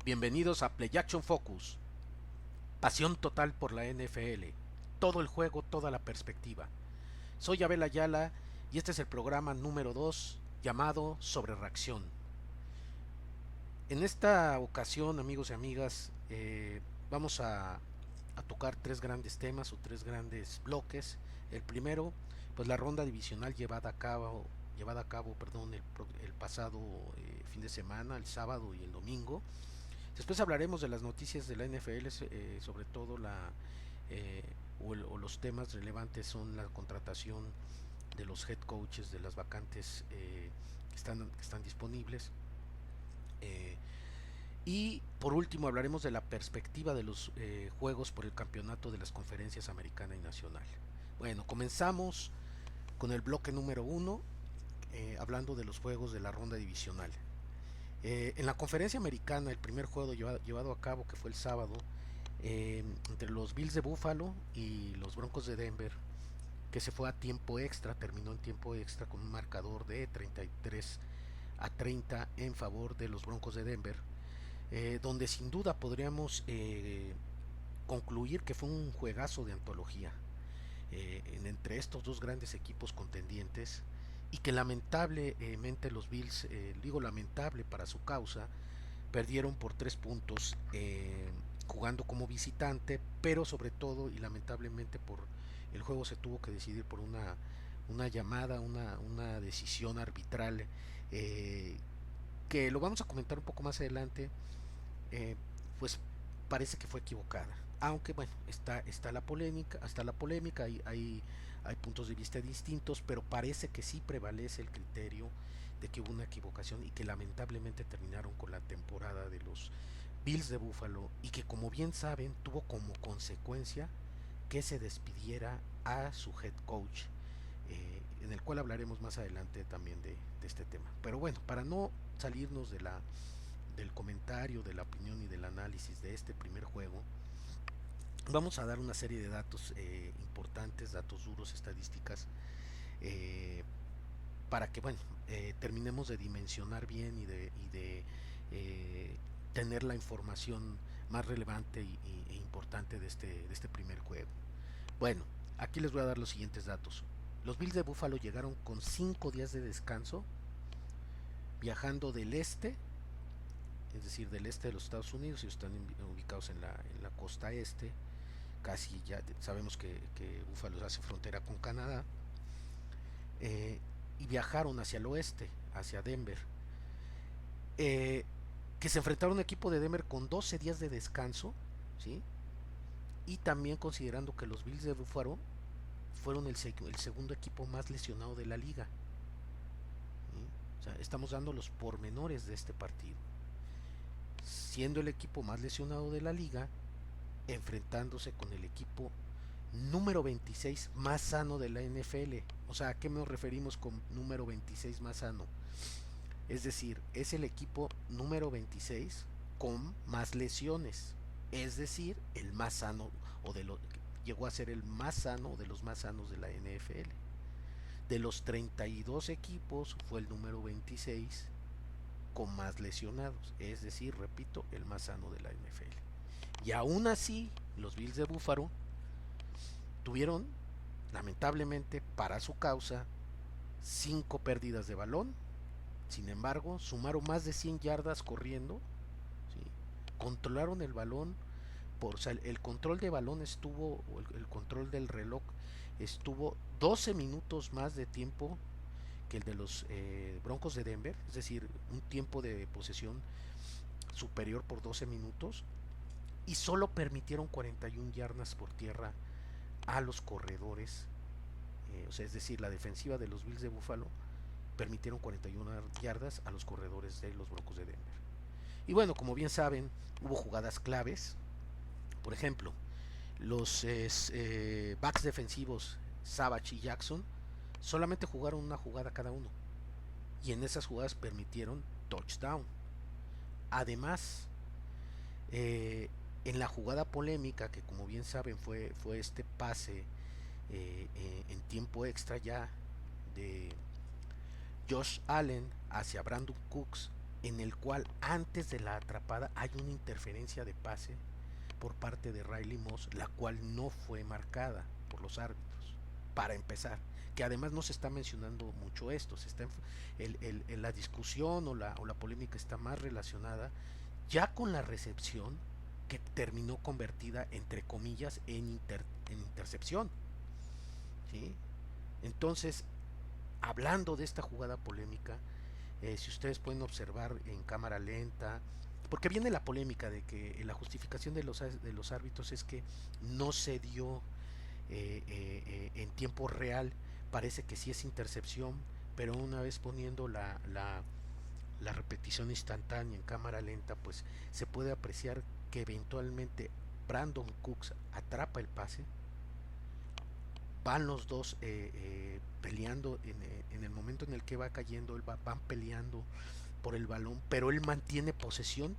Bienvenidos a Play Action Focus. Pasión total por la NFL. Todo el juego, toda la perspectiva. Soy Abel Ayala y este es el programa número 2 llamado Sobre Reacción. En esta ocasión, amigos y amigas, vamos a tocar tres grandes temas o tres grandes bloques. El primero, pues la ronda divisional llevada a cabo, el pasado fin de semana, el sábado y el domingo. Después hablaremos de las noticias de la NFL, sobre todo eh, los temas relevantes son la contratación de los head coaches de las vacantes que están disponibles. Eh, y por último hablaremos de la perspectiva de los juegos por el campeonato de las conferencias americana y nacional. Bueno, comenzamos con el bloque número uno, hablando de los juegos de la ronda divisional. En la conferencia americana, el primer juego llevado a cabo, que fue el sábado, entre los Bills de Buffalo y los Broncos de Denver, que se fue a tiempo extra, terminó en tiempo extra con un marcador de 33-30 en favor de los Broncos de Denver, donde sin duda podríamos concluir que fue un juegazo de antología entre estos dos grandes equipos contendientes, y que lamentablemente los Bills, digo lamentable para su causa, perdieron por 3 puntos jugando como visitante, pero sobre todo y lamentablemente el juego se tuvo que decidir por una llamada, una decisión arbitral, que lo vamos a comentar un poco más adelante, eh, pues parece que fue equivocada. Aunque bueno, está la polémica, hay puntos de vista distintos, pero parece que sí prevalece el criterio de que hubo una equivocación y que lamentablemente terminaron con la temporada de los Bills de Buffalo, y que, como bien saben, tuvo como consecuencia que se despidiera a su head coach, en el cual hablaremos más adelante también de este tema. Pero bueno, para no salirnos del comentario, de la opinión y del análisis de este primer juego, vamos a dar una serie de datos importantes, datos duros, estadísticas, eh, para que bueno, terminemos de dimensionar bien y de eh, tener la información más relevante e importante de este primer juego. Bueno, aquí les voy a dar los siguientes datos. Los Bills de Buffalo llegaron con 5 días de descanso, viajando del este, es decir, del este de los Estados Unidos. Y están ubicados en la costa este, casi ya sabemos que Buffalo hace frontera con Canadá, eh, y viajaron hacia el oeste, hacia Denver, eh, que se enfrentaron a un equipo de Denver con 12 días de descanso, ¿sí? Y también considerando que los Bills de Buffalo fueron el segundo equipo más lesionado de la liga, ¿sí? O sea, estamos dando los pormenores de este partido, siendo el equipo más lesionado de la liga, enfrentándose con el equipo número 26 más sano de la NFL. O sea, ¿a qué nos referimos con número 26 más sano? Es decir, es el equipo número 26 con más lesiones. Es decir, el más sano, llegó a ser el más sano de los más sanos de la NFL. De los 32 equipos fue el número 26 con más lesionados. Es decir, repito, el más sano de la NFL. Y aún así, los Bills de Buffalo tuvieron, lamentablemente para su causa, 5 pérdidas de balón. Sin embargo, sumaron más de 100 yardas corriendo, ¿sí? Controlaron el balón, o sea, el control de balón estuvo, o el control del reloj estuvo 12 minutos más de tiempo que el de los Broncos de Denver, es decir, un tiempo de posesión superior por 12 minutos, y solo permitieron 41 yardas por tierra a los corredores. O sea, es decir, la defensiva de los Bills de Buffalo permitieron 41 yardas a los corredores de los Broncos de Denver. Y bueno, como bien saben, hubo jugadas claves. Por ejemplo, los backs defensivos Savage y Jackson solamente jugaron una jugada cada uno, y en esas jugadas permitieron touchdown. Además, eh, en la jugada polémica, que como bien saben fue este pase en tiempo extra ya de Josh Allen hacia Brandon Cooks, en el cual antes de la atrapada hay una interferencia de pase por parte de Riley Moss, la cual no fue marcada por los árbitros, para empezar, que además no se está mencionando mucho esto, se está la discusión o la polémica está más relacionada ya con la recepción, que terminó convertida entre comillas en intercepción, ¿sí? Entonces, hablando de esta jugada polémica, si ustedes pueden observar en cámara lenta, porque viene la polémica de que la justificación de los árbitros es que no se dio en tiempo real, parece que sí es intercepción, pero una vez poniendo la repetición instantánea en cámara lenta, pues se puede apreciar que eventualmente Brandon Cooks atrapa el pase, van los dos peleando en el momento en el que va cayendo, van peleando por el balón, pero él mantiene posesión,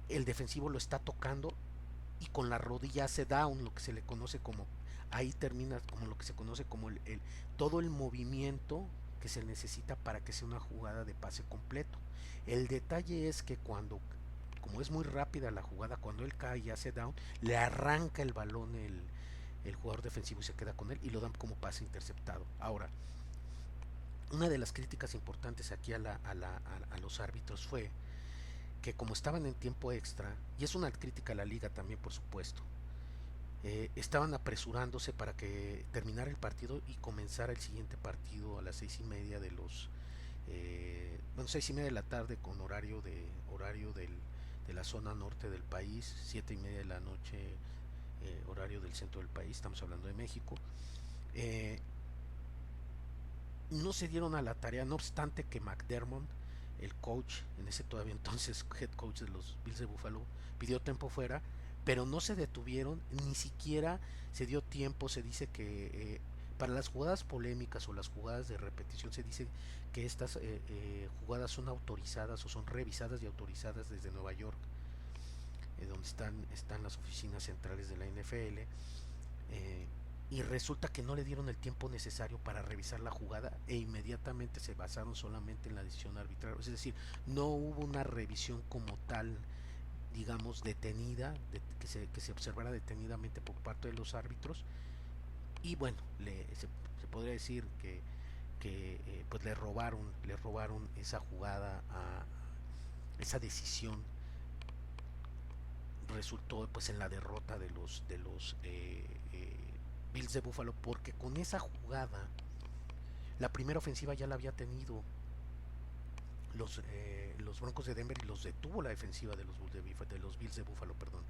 el defensivo lo está tocando y con la rodilla hace down, lo que se le conoce como, ahí termina como lo que se conoce como todo el movimiento que se necesita para que sea una jugada de pase completo. El detalle es que como es muy rápida la jugada, cuando él cae y hace down, le arranca el balón el jugador defensivo y se queda con él y lo dan como pase interceptado. Ahora, una de las críticas importantes aquí a los árbitros fue que como estaban en tiempo extra, y es una crítica a la liga también por supuesto, estaban apresurándose para que terminara el partido y comenzara el siguiente partido a las 6:30 bueno, 6:30 de la tarde con horario de la zona norte del país, 7:30 de la noche horario del centro del país, estamos hablando de México. Eh, no se dieron a la tarea, no obstante que McDermott, el coach, en ese todavía entonces head coach de los Bills de Buffalo, pidió tiempo fuera, pero no se detuvieron, ni siquiera se dio tiempo. Se dice que para las jugadas polémicas o las jugadas de repetición se dice que estas jugadas son autorizadas o son revisadas y autorizadas desde Nueva York, donde están las oficinas centrales de la NFL. Y resulta que no le dieron el tiempo necesario para revisar la jugada e inmediatamente se basaron solamente en la decisión arbitral, es decir, no hubo una revisión como tal, digamos, detenida, que se observara detenidamente por parte de los árbitros. Y bueno, se podría decir que pues le robaron esa jugada, esa decisión resultó pues en la derrota de los Bills de Buffalo, porque con esa jugada la primera ofensiva ya la había tenido los Broncos de Denver y los detuvo la defensiva de los Bills de Buffalo, perdón,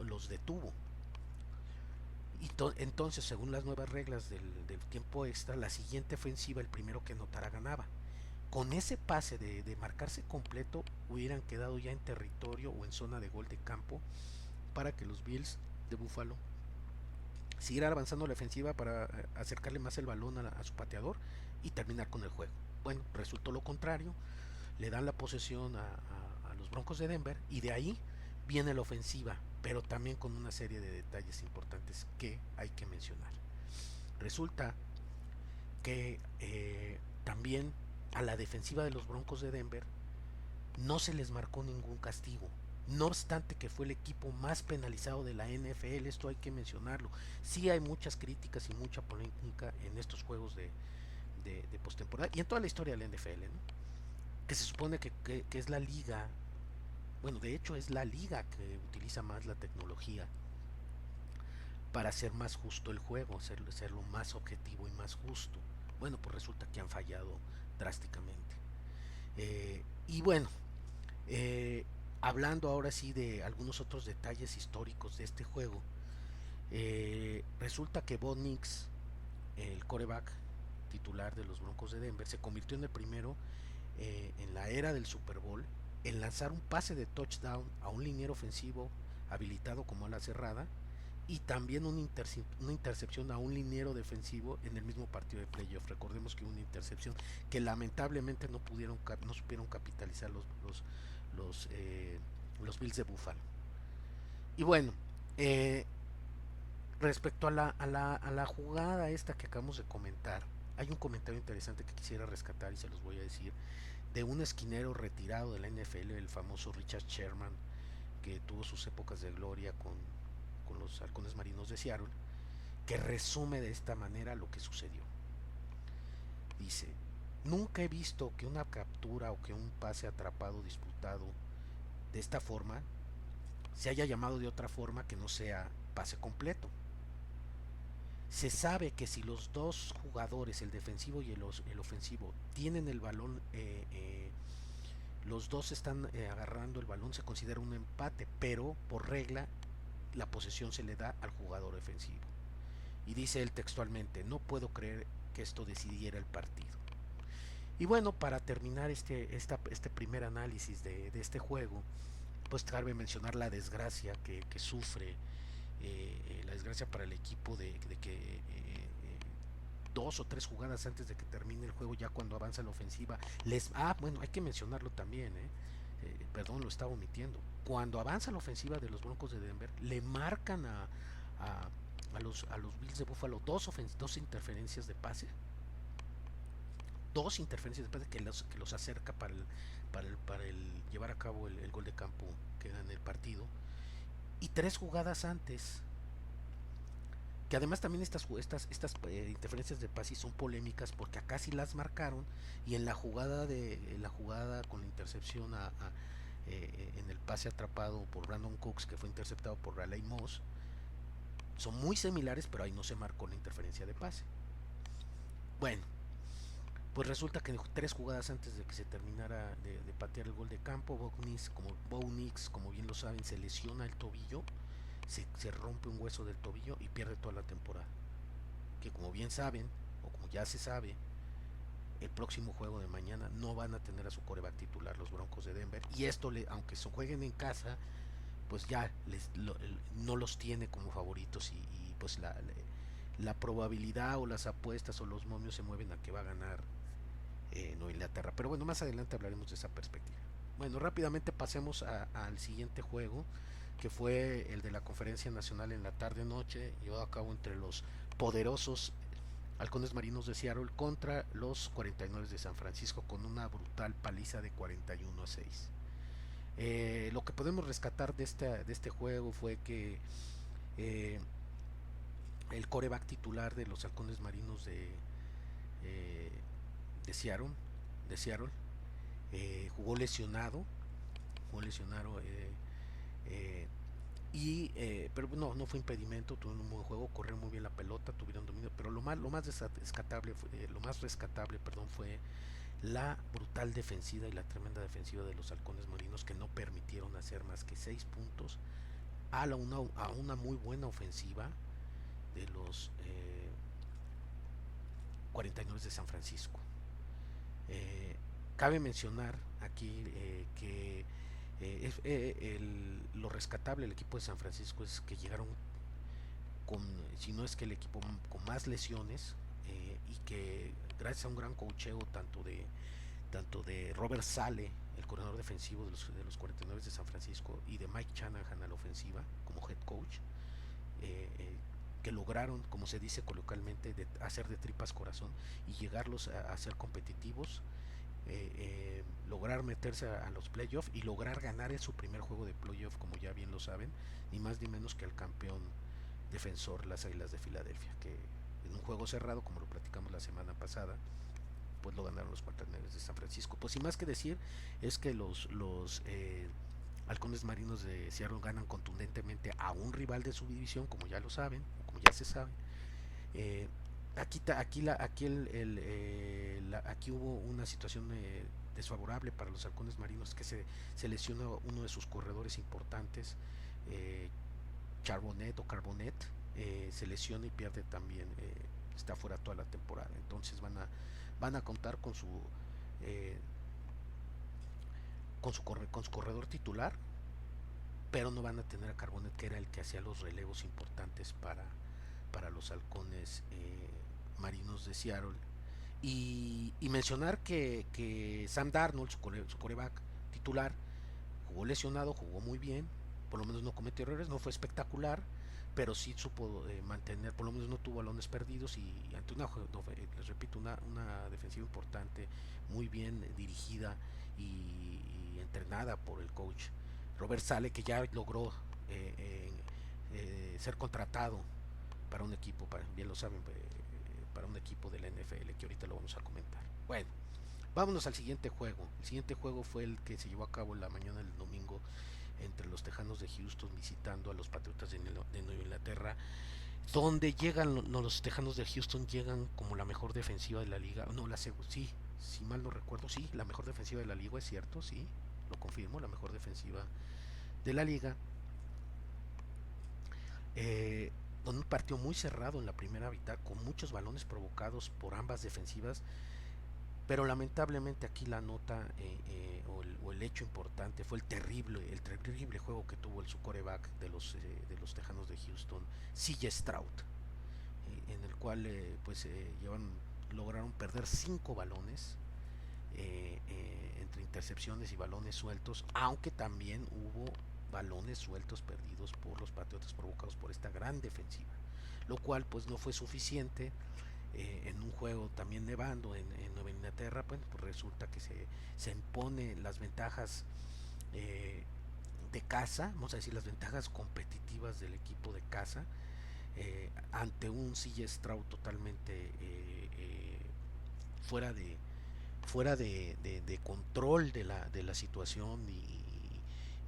los detuvo. Y entonces, según las nuevas reglas del tiempo extra, la siguiente ofensiva, el primero que anotara ganaba. Con ese pase de marcarse completo, hubieran quedado ya en territorio o en zona de gol de campo para que los Bills de Buffalo siguieran avanzando la ofensiva para acercarle más el balón a su pateador y terminar con el juego. Bueno, resultó lo contrario, le dan la posesión a los Broncos de Denver y de ahí viene la ofensiva, pero también con una serie de detalles importantes que hay que mencionar. Resulta que también a la defensiva de los Broncos de Denver no se les marcó ningún castigo. No obstante que fue el equipo más penalizado de la NFL, esto hay que mencionarlo. Sí hay muchas críticas y mucha polémica en estos juegos de postemporada y en toda la historia de la NFL, ¿no? Que se supone que es la liga, bueno, de hecho es la liga que utiliza más la tecnología para hacer más justo el juego, hacerlo más objetivo y más justo. Bueno, pues resulta que han fallado drásticamente. Y bueno, hablando ahora sí de algunos otros detalles históricos de este juego, resulta que Bo Nix, el quarterback titular de los Broncos de Denver, se convirtió en el primero en la era del Super Bowl en lanzar un pase de touchdown a un liniero ofensivo habilitado como ala cerrada y también una intercepción a un liniero defensivo en el mismo partido de playoff. Recordemos que una intercepción que lamentablemente no supieron capitalizar los Bills de Buffalo. Y bueno, respecto a la jugada esta que acabamos de comentar, hay un comentario interesante que quisiera rescatar y se los voy a decir de un esquinero retirado de la NFL, el famoso Richard Sherman, que tuvo sus épocas de gloria con los Halcones Marinos de Seattle, que resume de esta manera lo que sucedió. Dice: nunca he visto que una captura o que un pase atrapado disputado de esta forma se haya llamado de otra forma que no sea pase completo. Se sabe que si los dos jugadores, el defensivo y el ofensivo, tienen el balón, los dos están agarrando el balón, se considera un empate, pero por regla la posesión se le da al jugador ofensivo. Y dice él textualmente: no puedo creer que esto decidiera el partido. Y bueno, para terminar este primer análisis de este juego, pues cabe mencionar la desgracia que sufre, la desgracia para el equipo de que 2 o 3 jugadas antes de que termine el juego, ya cuando avanza la ofensiva, bueno, hay que mencionarlo también, perdón, lo estaba omitiendo. Cuando avanza la ofensiva de los Broncos de Denver, le marcan a los Bills de Buffalo dos interferencias de pase, que los acerca para el llevar a cabo el gol de campo que da en el partido. Y 3 jugadas antes, que además también estas interferencias de pase son polémicas, porque acá sí las marcaron, y en la jugada con la intercepción en el pase atrapado por Brandon Cooks, que fue interceptado por Riley Moss, son muy similares, pero ahí no se marcó la interferencia de pase. Bueno, pues resulta que 3 jugadas antes de que se terminara de patear el gol de campo, Bo Nix, como bien lo saben, se lesiona el tobillo, se rompe un hueso del tobillo y pierde toda la temporada. Que como bien saben, o como ya se sabe, el próximo juego de mañana no van a tener a su quarterback titular los Broncos de Denver, y esto, aunque se jueguen en casa, pues ya no los tiene como favoritos, y pues la probabilidad o las apuestas o los momios se mueven a que va a ganar Nueva Inglaterra. Pero bueno, más adelante hablaremos de esa perspectiva. Bueno, rápidamente pasemos al siguiente juego, que fue el de la Conferencia Nacional en la tarde-noche, llevado a cabo entre los poderosos Halcones Marinos de Seattle contra los 49 de San Francisco, con una brutal paliza de 41-6. Lo que podemos rescatar de este juego fue que el quarterback titular de los Halcones Marinos eh, Seattle, jugó lesionado, pero no fue impedimento, tuvieron un buen juego, corrieron muy bien la pelota, tuvieron dominio, pero lo más rescatable fue la brutal defensiva y la tremenda defensiva de los Halcones Marinos, que no permitieron hacer más que 6 puntos a una muy buena ofensiva de los 49 de San Francisco. Cabe mencionar aquí que lo rescatable del equipo de San Francisco es que llegaron si no es que el equipo con más lesiones, y que gracias a un gran coacheo tanto de Robert Saleh, el coordinador defensivo de los 49 de San Francisco, y de Mike Shanahan a la ofensiva como head coach, que lograron, como se dice coloquialmente, hacer de tripas corazón y llegarlos a ser competitivos, lograr meterse a los playoffs y lograr ganar en su primer juego de playoff, como ya bien lo saben, ni más ni menos que al campeón defensor, las Águilas de Filadelfia, que en un juego cerrado, como lo platicamos la semana pasada, pues lo ganaron los 49 de San Francisco. Pues sin más que decir, es que los Halcones Marinos de Seattle ganan contundentemente a un rival de su división, como ya lo saben, como ya se sabe. Aquí hubo una situación desfavorable para los Halcones Marinos, que se lesionó uno de sus corredores importantes, Carbonet, se lesiona y pierde también, está fuera toda la temporada. Entonces van a contar con su corredor titular, pero no van a tener a Carbonet, que era el que hacía los relevos importantes para los Halcones Marinos de Seattle. Y mencionar que Sam Darnold, su quarterback titular, jugó lesionado, jugó muy bien, por lo menos no cometió errores, no fue espectacular, pero sí supo mantener, por lo menos no tuvo balones perdidos y ante una, les repito, una defensiva importante, muy bien dirigida y entrenada por el coach Robert Sale, que ya logró ser contratado para un equipo, bien lo saben, para un equipo de la NFL, que ahorita lo vamos a comentar. Bueno, vámonos al siguiente juego. El siguiente juego fue el que se llevó a cabo la mañana del domingo entre los Tejanos de Houston visitando a los Patriotas de Nueva Inglaterra, donde llegan los Tejanos de Houston llegan como la mejor defensiva de la liga. No, sí, si mal no recuerdo, sí, la mejor defensiva de la liga, es cierto, sí, lo confirmo, la mejor defensiva de la liga. Con un partido muy cerrado en la primera mitad, con muchos balones provocados por ambas defensivas, pero lamentablemente aquí la nota o el hecho importante fue el terrible juego que tuvo su quarterback de los Tejanos de Houston, CJ Stroud, en el cual lograron perder 5 balones entre intercepciones y balones sueltos, aunque también hubo balones sueltos perdidos por los Patriotas provocados por esta gran defensiva, lo cual pues no fue suficiente. En un juego también nevando en Nueva Inglaterra, pues resulta que se impone las ventajas de casa, vamos a decir las ventajas competitivas del equipo de casa, ante un CJ Stroud totalmente fuera de control de la situación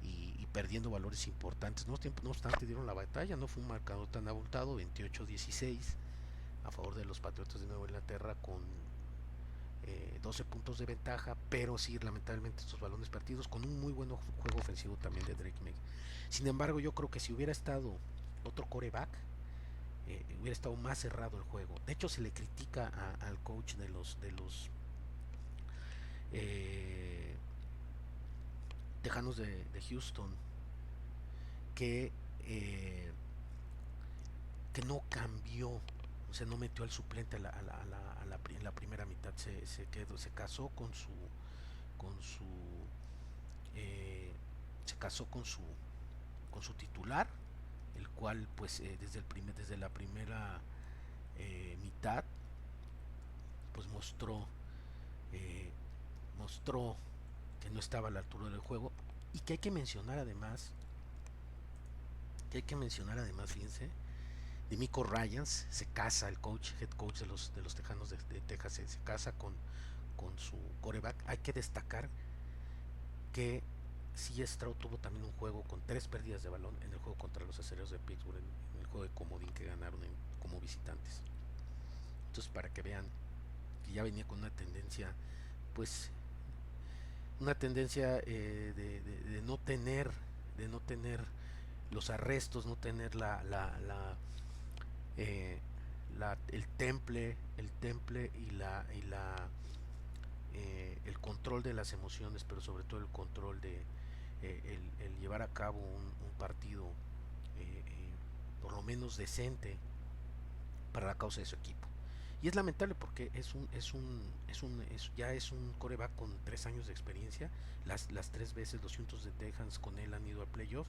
y perdiendo valores importantes. No obstante dieron la batalla, no fue un marcador tan abultado, 28-16 a favor de los Patriotas de Nueva Inglaterra con 12 puntos de ventaja, pero sí, lamentablemente estos balones partidos con un muy buen juego ofensivo también de Drake May. Sin embargo, yo creo que si hubiera estado otro quarterback, hubiera estado más cerrado el juego. De hecho, se le critica al coach de los Tejanos de Houston que no cambió, o sea, no metió al suplente en la primera mitad, se casó con su se casó con su titular, el cual pues desde la primera mitad pues eh, mostró que no estaba a la altura del juego, y que hay que mencionar además, fíjense, D'Amico Ryans se casa, el head coach de los Tejanos de Texas, se casa con su quarterback. Hay que destacar que C. Stroud tuvo también un juego con 3 pérdidas de balón en el juego contra los Acereros de Pittsburgh, en el juego de comodín que ganaron como visitantes. Entonces, para que vean que ya venía con una tendencia, pues, de no tener los arrestos, no tener el temple el control de las emociones, pero sobre todo el control de el llevar a cabo un partido por lo menos decente para la causa de su equipo. Y es lamentable porque ya es un coreback con 3 años de experiencia. Las 3 veces los Houston de Texans con él han ido al playoff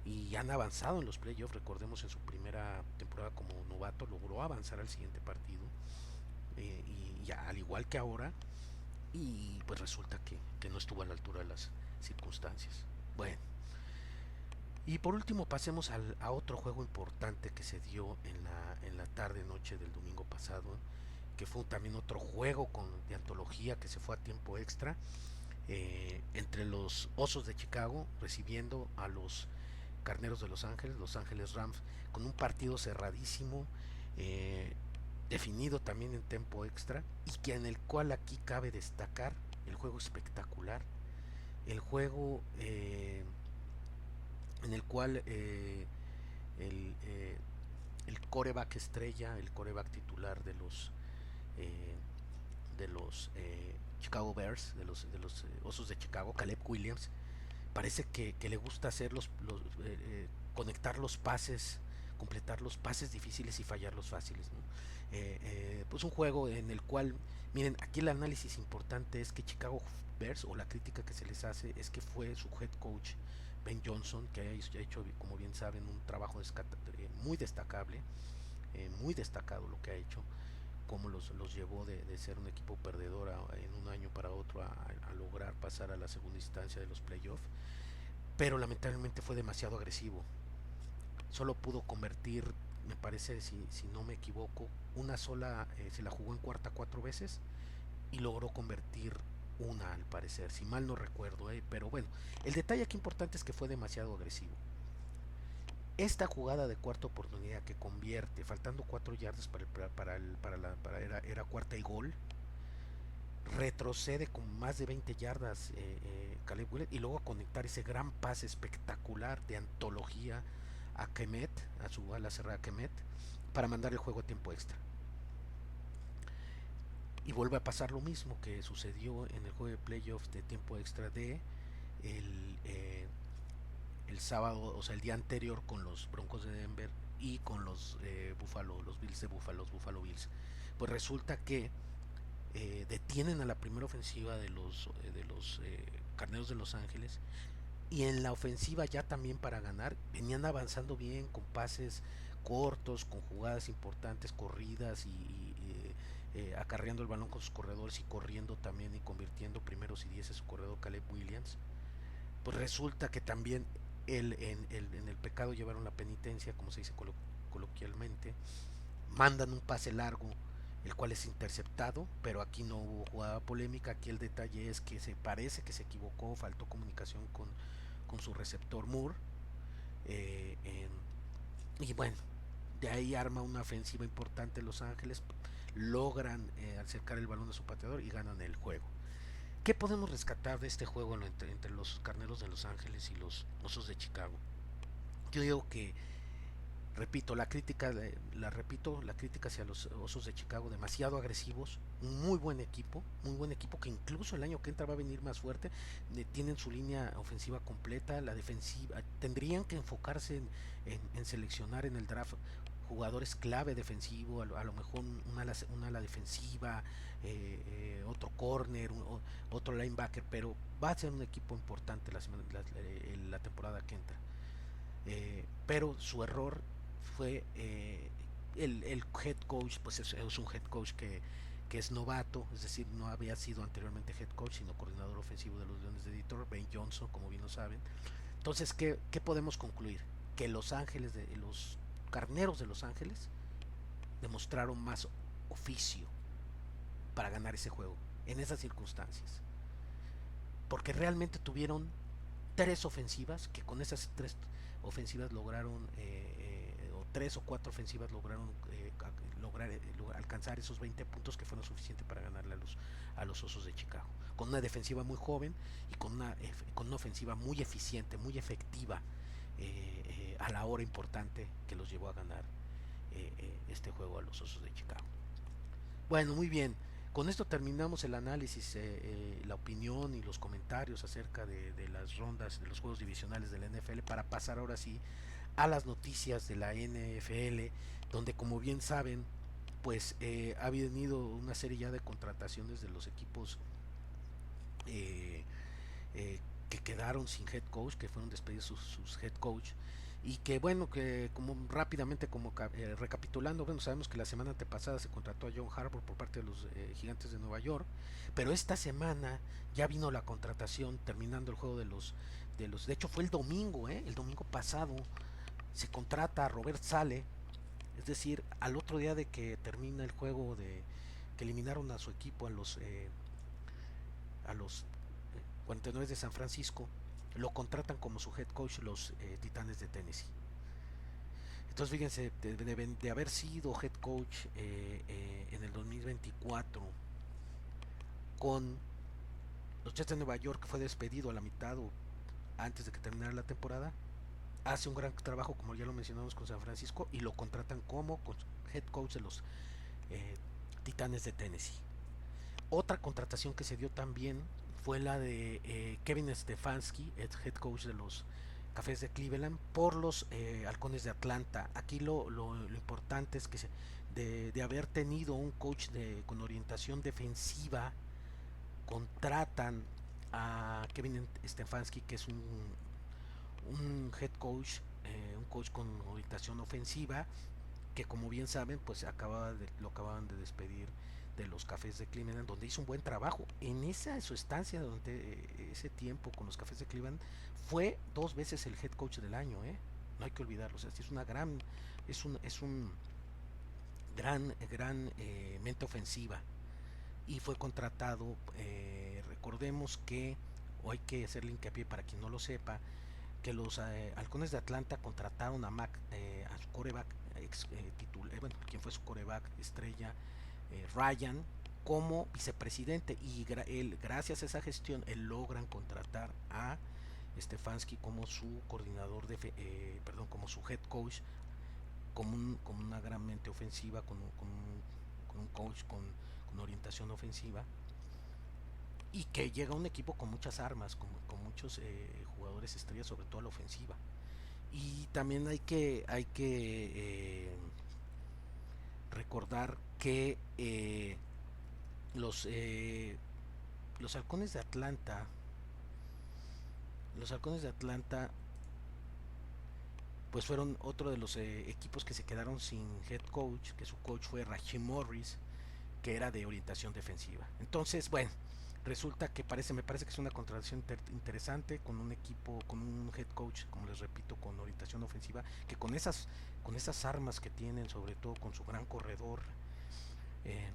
y han avanzado en los playoffs. Recordemos, en su primera temporada como novato logró avanzar al siguiente partido, y ya, al igual que ahora, y pues resulta que no estuvo a la altura de las circunstancias. Bueno, y por último pasemos a otro juego importante que se dio en la tarde noche del domingo pasado, que fue también otro juego de antología que se fue a tiempo extra, entre los Osos de Chicago recibiendo a los Carneros de Los Ángeles Rams, con un partido cerradísimo, definido también en tiempo extra, y que en el cual aquí cabe destacar el juego espectacular, el juego en el cual el coreback estrella, el coreback titular eh, de los Chicago Bears, de los Osos de Chicago, Caleb Williams, parece que le gusta hacer conectar los pases, completar los pases difíciles y fallar los fáciles, ¿no? Pues un juego en el cual, miren, aquí el análisis importante es que Chicago Bears, o la crítica que se les hace, es que fue su head coach Ben Johnson, que ha hecho, como bien saben, un trabajo muy destacable, muy destacado lo que ha hecho, cómo los llevó de ser un equipo perdedor en un año para otro a lograr pasar a la segunda instancia de los playoffs, pero lamentablemente fue demasiado agresivo. Solo pudo convertir, me parece, si no me equivoco, una sola, se la jugó en cuarta 4 veces y logró convertir una al parecer, si mal no recuerdo, pero bueno, el detalle aquí importante es que fue demasiado agresivo. Esta jugada de cuarta oportunidad que convierte, faltando 4 yardas era cuarta y gol, retrocede con más de 20 yardas Caleb Williams y luego a conectar ese gran pase espectacular de antología a Kemet, a su ala cerrada Kemet, para mandar el juego a tiempo extra. Y vuelve a pasar lo mismo que sucedió en el juego de playoffs de tiempo extra de el, eh, el sábado, o sea, el día anterior con los Broncos de Denver y con los los Bills de Buffalo, los Buffalo Bills. Pues resulta que detienen a la primera ofensiva de los Carneros de Los Ángeles, y en la ofensiva ya también para ganar venían avanzando bien con pases cortos, con jugadas importantes, corridas y acarreando el balón con sus corredores y corriendo también y convirtiendo primeros y 10 en su corredor Caleb Williams. Pues resulta que también en el pecado llevaron la penitencia, como se dice coloquialmente, mandan un pase largo, el cual es interceptado, pero aquí no hubo jugada polémica. Aquí el detalle es que se parece que se equivocó, faltó comunicación con su receptor Moore, eh, eh, y bueno, de ahí arma una ofensiva importante Los Ángeles, logran acercar el balón a su pateador y ganan el juego. ¿Qué podemos rescatar de este juego entre los Carneros de Los Ángeles y los Osos de Chicago? Yo digo que, repito, la crítica hacia los Osos de Chicago, demasiado agresivos, un muy buen equipo que incluso el año que entra va a venir más fuerte, tienen su línea ofensiva completa, la defensiva, tendrían que enfocarse en seleccionar en el draft jugadores clave defensivo, a lo mejor una ala defensiva, otro corner, otro linebacker, pero va a ser un equipo importante la temporada que entra. Pero su error fue el head coach, pues es un head coach que es novato, es decir, no había sido anteriormente head coach, sino coordinador ofensivo de los Leones de Detroit, Ben Johnson, como bien lo saben. Entonces, ¿qué podemos concluir? Que los Carneros de Los Ángeles demostraron más oficio para ganar ese juego en esas circunstancias, porque realmente tuvieron 3 ofensivas que con esas 3 ofensivas lograron, o 3 o 4 ofensivas lograron alcanzar esos 20 puntos que fueron suficientes para ganarle a los Osos de Chicago, con una defensiva muy joven y con una ofensiva muy eficiente, muy efectiva, a la hora importante que los llevó a ganar este juego a los Osos de Chicago. Bueno, muy bien. Con esto terminamos el análisis, la opinión y los comentarios acerca de las rondas de los juegos divisionales de la NFL, para pasar ahora sí a las noticias de la NFL, donde, como bien saben, pues ha venido una serie ya de contrataciones de los equipos eh, que quedaron sin head coach, que fueron despedidos sus head coach, y que bueno, que como rápidamente, como recapitulando, bueno, sabemos que la semana antepasada se contrató a John Harbaugh por parte de los Gigantes de Nueva York, pero esta semana ya vino la contratación, terminando el juego de hecho fue el domingo pasado se contrata a Robert Saleh, es decir, al otro día de que termina el juego que eliminaron a su equipo a los 49 de San Francisco, lo contratan como su head coach los Titanes de Tennessee. Entonces fíjense, deben de haber sido head coach en el 2024 con los Jets de Nueva York, que fue despedido a la mitad o antes de que terminara la temporada. Hace un gran trabajo, como ya lo mencionamos, con San Francisco, y lo contratan como head coach de los Titanes de Tennessee. Otra contratación que se dio también fue la de Kevin Stefanski, el head coach de los Cafés de Cleveland, por los Halcones de Atlanta. Aquí lo importante es que de haber tenido un coach con orientación defensiva, contratan a Kevin Stefanski, que es un head coach, un coach con orientación ofensiva, que como bien saben, pues lo acababan de despedir de los Cafés de Cleveland, donde hizo un buen trabajo. En esa su estancia durante ese tiempo con los Cafés de Cleveland, fue 2 veces el head coach del año, no hay que olvidarlo. O sea, es una gran, es un gran mente ofensiva, y fue contratado, recordemos que, o hay que hacerle hincapié para quien no lo sepa, que los Halcones de Atlanta contrataron a su coreback bueno, quien fue su coreback estrella, Ryan, como vicepresidente, y él, gracias a esa gestión, él logran contratar a Stefanski como su coordinador perdón, como su head coach, como una gran mente ofensiva, con un coach con orientación ofensiva, y que llega un equipo con muchas armas, con muchos jugadores estrellas, sobre todo a la ofensiva. Y también hay que recordar que los eh, los halcones de Atlanta los halcones de Atlanta pues fueron otro de los equipos que se quedaron sin head coach, que su coach fue Raheem Morris, que era de orientación defensiva. Entonces, bueno, resulta que me parece que es una contratación interesante, con un equipo, con un head coach, como les repito, con orientación ofensiva, que con esas armas que tienen, sobre todo con su gran corredor, eh,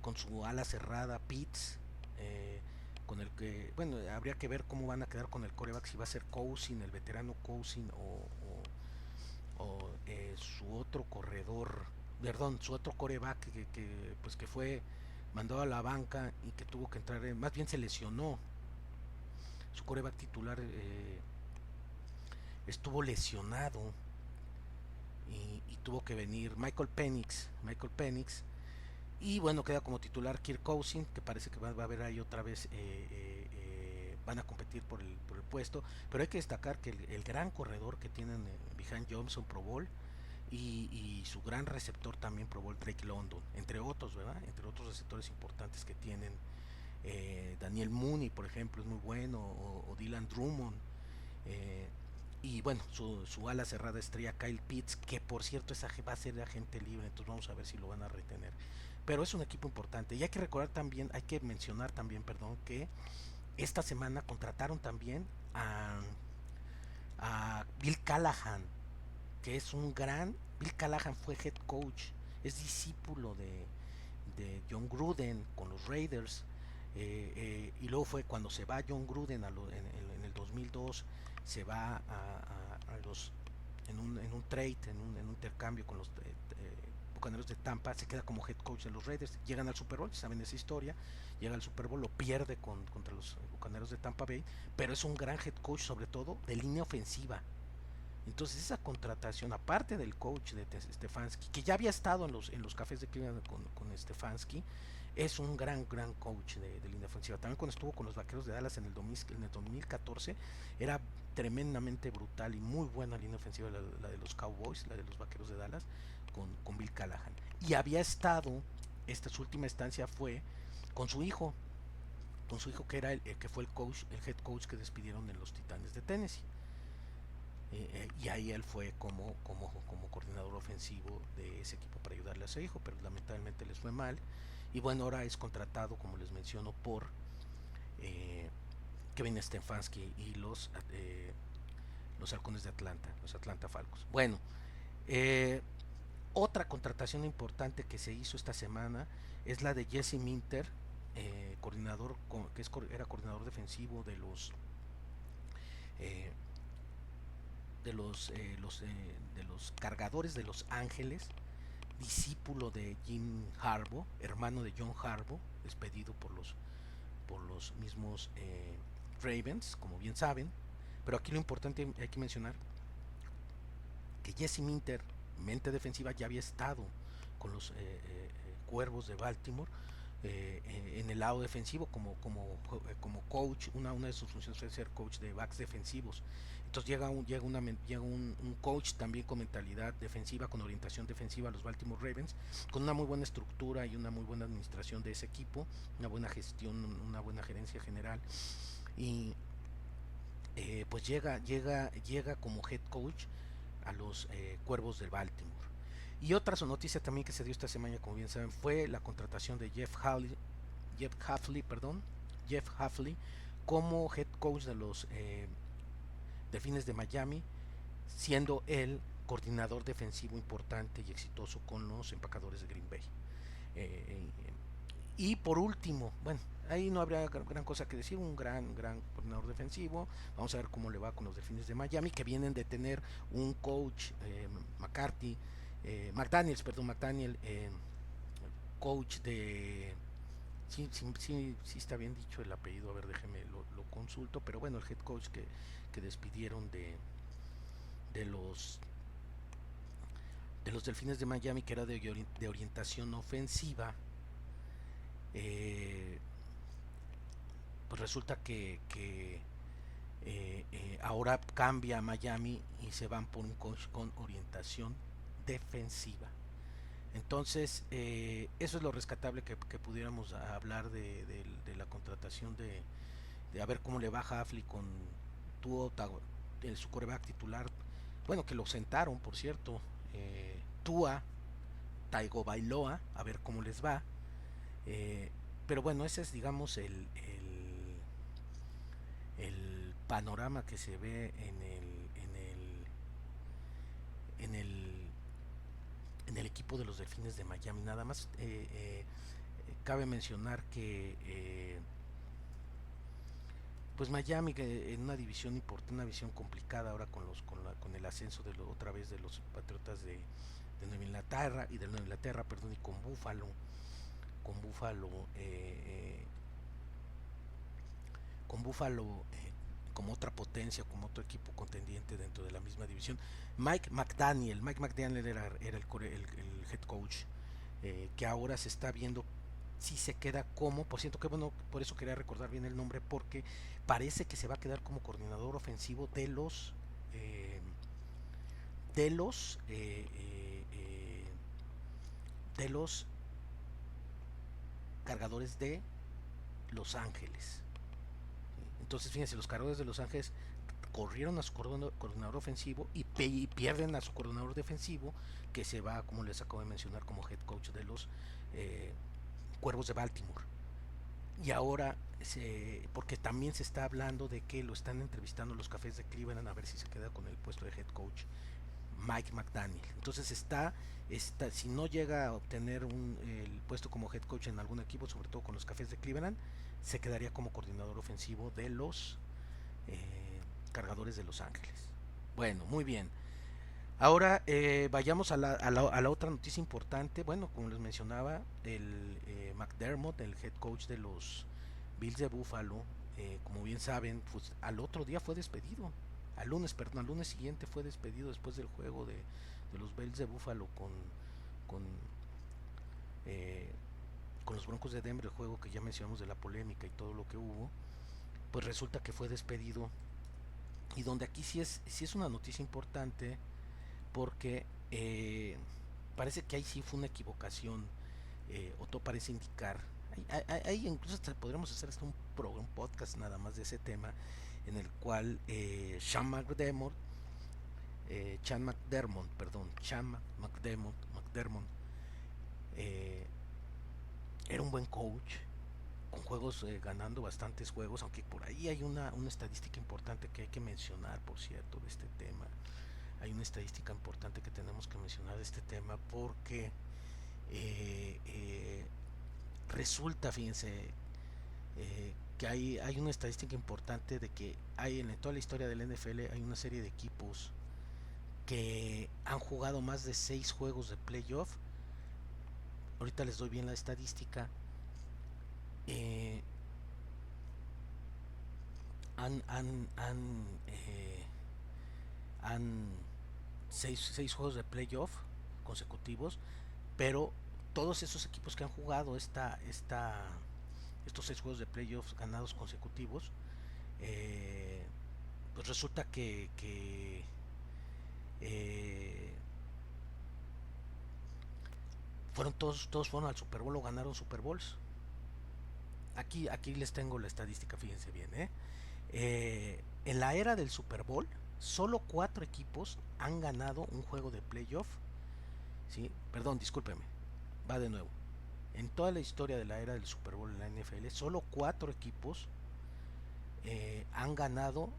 con su ala cerrada, Pitts, con el que, bueno, habría que ver cómo van a quedar con el coreback, si va a ser Cousin, el veterano Cousin, o su otro corredor, perdón, su otro coreback pues que fue mandado a la banca y que tuvo que entrar, más bien se lesionó. Su coreback titular estuvo lesionado, y tuvo que venir Michael Penix, y bueno, queda como titular Kirk Cousins, que parece que va a haber ahí otra vez, van a competir por el puesto, pero hay que destacar que el gran corredor que tienen, Bijan Johnson, Pro Bowl, y su gran receptor también Pro Bowl, Drake London, entre otros, ¿verdad? Entre otros receptores importantes que tienen. Daniel Mooney, por ejemplo, es muy bueno, o Dylan Drummond, eh, y bueno, su ala cerrada estrella Kyle Pitts, que por cierto va a ser agente libre, entonces vamos a ver si lo van a retener. Pero es un equipo importante. Y hay que recordar también, hay que mencionar también, perdón, que esta semana contrataron también a Bill Callahan, que es un gran... Bill Callahan fue head coach, es discípulo de John Gruden con los Raiders, y luego fue cuando se va John Gruden en el 2002, se va a los en un trade, en un intercambio con los Bucaneros de Tampa, se queda como head coach de los Raiders, llegan al Super Bowl, saben esa historia, llega al Super Bowl, lo pierde contra los Bucaneros de Tampa Bay, pero es un gran head coach, sobre todo de línea ofensiva. Entonces esa contratación, aparte del coach de Stefanski, que ya había estado en los Cafés de Cleveland con Stefanski, es un gran coach de línea ofensiva. También cuando estuvo con los Vaqueros de Dallas en el 2014, era tremendamente brutal y muy buena línea ofensiva la de los Cowboys, la de los Vaqueros de Dallas, con Bill Callahan. Y había estado, su última estancia fue con su hijo que era el que fue el head coach que despidieron en los Titanes de Tennessee. Y ahí él fue como coordinador ofensivo de ese equipo para ayudarle a su hijo, pero lamentablemente les fue mal. Y bueno, ahora es contratado, como les menciono, por eh, Kevin Stefanski y los Halcones de Atlanta, los Atlanta Falcons. Bueno, eh, otra contratación importante que se hizo esta semana es la de Jesse Minter, coordinador, era coordinador defensivo eh, de los Cargadores de Los Ángeles, discípulo de Jim Harbaugh, hermano de John Harbaugh, despedido por los mismos Ravens, como bien saben. Pero aquí lo importante, hay que mencionar que Jesse Minter, mente defensiva, ya había estado con los Cuervos de Baltimore, en el lado defensivo como coach. Una de sus funciones es ser coach de backs defensivos. Entonces llega un coach también con mentalidad defensiva, con orientación defensiva a los Baltimore Ravens, con una muy buena estructura y una muy buena administración de ese equipo, una buena gestión, una buena gerencia general. Y pues llega como head coach a los Cuervos del Baltimore. Y otra noticia también que se dio esta semana, como bien saben, fue la contratación de Jeff Hafley como head coach de los Delfines de Miami, siendo él coordinador defensivo importante y exitoso con los Empacadores de Green Bay. Y por último, bueno, ahí no habría gran cosa que decir, un gran coordinador defensivo. Vamos a ver cómo le va con los Delfines de Miami, que vienen de tener un coach, McDaniel, coach de... Sí está bien dicho el apellido, a ver, déjeme lo consulto, pero bueno, el head coach que despidieron de los Delfines de Miami, que era de orientación ofensiva. Pues resulta que ahora cambia a Miami y se van por un coach con orientación defensiva. Entonces, eso es lo rescatable que pudiéramos hablar de la contratación de a ver cómo le baja Affleck con su quarterback titular. Bueno, que lo sentaron, por cierto. Tua Tagovailoa, a ver cómo les va. Pero bueno, ese es, digamos, el panorama que se ve en el equipo de los Delfines de Miami. Nada más cabe mencionar que pues Miami, que en una división importante, una división complicada ahora con el ascenso otra vez de los Patriotas de Nueva Inglaterra y y con Buffalo con Buffalo como otra potencia, como otro equipo contendiente dentro de la misma división. Mike McDaniel era el head coach, que ahora se está viendo si se queda como, por cierto que bueno, por eso quería recordar bien el nombre, porque parece que se va a quedar como coordinador ofensivo de los eh, eh, eh, de los Cargadores de Los Ángeles. Entonces, fíjense, los Cargadores de Los Ángeles corrieron a su coordinador ofensivo y pierden a su coordinador defensivo, que se va, como les acabo de mencionar, como head coach de los Cuervos de Baltimore. Y ahora, porque también se está hablando de que lo están entrevistando los Cafés de Cleveland a ver si se queda con el puesto de head coach Mike McDaniel. Entonces si no llega a obtener el puesto como head coach en algún equipo, sobre todo con los Cafés de Cleveland, se quedaría como coordinador ofensivo de los Cargadores de Los Ángeles. Bueno, muy bien. Ahora vayamos a la otra noticia importante. Bueno, como les mencionaba, el McDermott, el head coach de los Bills de Buffalo, como bien saben, pues al otro día fue despedido. Al lunes siguiente fue despedido después del juego de los Bills de Buffalo con, eh, con los Broncos de Denver, el juego que ya mencionamos de la polémica y todo lo que hubo. Pues resulta que fue despedido. Y donde aquí sí es una noticia importante, porque parece que ahí sí fue una equivocación, o todo parece indicar. Ahí incluso hasta podríamos hacer hasta un podcast nada más de ese tema, en el cual Sean McDermott, eh, era un buen coach, con juegos, ganando bastantes juegos, aunque por ahí hay una estadística importante que hay que mencionar, por cierto, de este tema. Hay una estadística importante que tenemos que mencionar de este tema, porque resulta, fíjense, que hay una estadística importante de que en toda la historia del NFL hay una serie de equipos que han jugado más de 6 juegos de playoff. Ahorita les doy bien la estadística. Eh, han, han, han, han 6 juegos de playoff consecutivos, pero todos esos equipos que han jugado estos 6 juegos de playoffs ganados consecutivos, pues resulta que eh, todos fueron al Super Bowl o ganaron Super Bowls. Aquí les tengo la estadística, fíjense bien, En la era del Super Bowl, solo 4 equipos han ganado un juego de playoff. ¿Sí? Perdón, discúlpeme. Va de nuevo. En toda la historia de la era del Super Bowl en la NFL, solo 4 equipos han ganado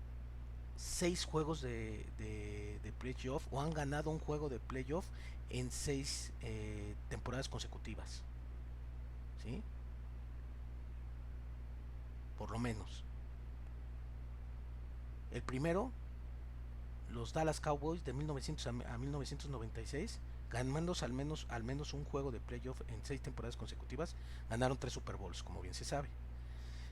6 juegos de playoff o han ganado un juego de playoff en 6 temporadas consecutivas. ¿Sí? Por lo menos. El primero, los Dallas Cowboys de 1900 a 1996, ganándose al menos un juego de playoff en 6 temporadas consecutivas, ganaron 3 Super Bowls, como bien se sabe.